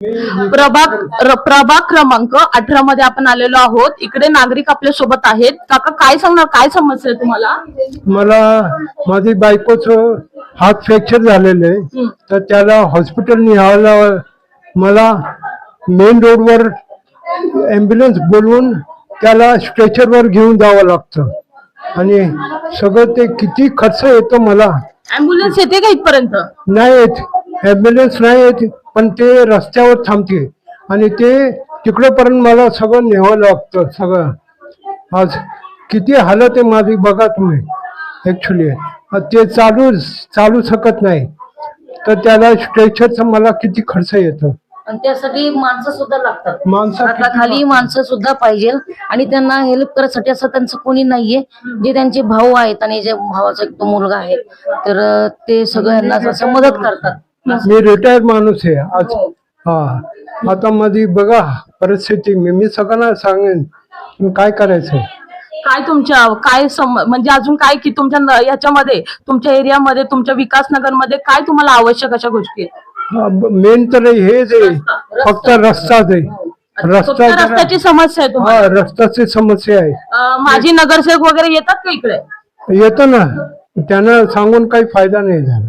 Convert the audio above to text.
प्रभाग क्रमांक 18 मध्ये आपण आलेलो आहोत. इकडे नागरिक आपल्या सोबत आहेत. काका काय सांगणार, काय समस्या आहे तुम्हाला? मला माझी बायकोचं हात फ्रॅक्चर झालेलं आहे, तर त्याला हॉस्पिटल न्यायला मला मेन रोडवर ॲम्ब्युलन्स बोलवून त्याला स्ट्रेचरवर घेऊन जावं लागतं आणि सगळं ते किती खर्च येतो मला. ऍम्ब्युलन्स येते का इथपर्यंत? नाही येत, ॲम्ब्युलन्स नाही येत, पण ते रस्त्यावर थांबते आणि ते तिकडपर्यंत मला सगळं न्यावं लागतं. सगळं आज किती हालत आहे माझी बघा तुम्ही. ॲक्च्युली ते चालू शकत नाही, तर त्याला स्ट्रेचरचा मला किती खर्च येतो. आणि त्यासाठी माणसं सुद्धा लागतात. माणसं खाली माणसं सुद्धा पाहिजे आणि त्यांना हेल्प करण्यासाठी असं त्यांचं कोणी नाहीये. जे त्यांचे भाऊ आहेत आणि जे भावाचा एक तो मुलगा आहे, तर ते सगळ्यांना असं मदत करतात. मी रिटायर्ड माणूस आहे आज. हा, आता माझी बघा परिस्थिती. मी सगळ्यांना सांगेन काय करायचं. काय तुमच्या म्हणजे अजून काय की तुमच्या याच्यामध्ये, तुमच्या एरियामध्ये, तुमच्या विकासनगर मध्ये काय तुम्हाला आवश्यक अशा गोष्टी आहेत? मेन तर हेच आहे, फक्त रस्ताच आहे. फक्त रस्त्याची समस्या आहे तुम्हाला? रस्त्याची समस्या आहे. माजी नगरसेवक वगैरे येतात का इकडे? येतो ना, त्यांना सांगून काही फायदा नाही झाला.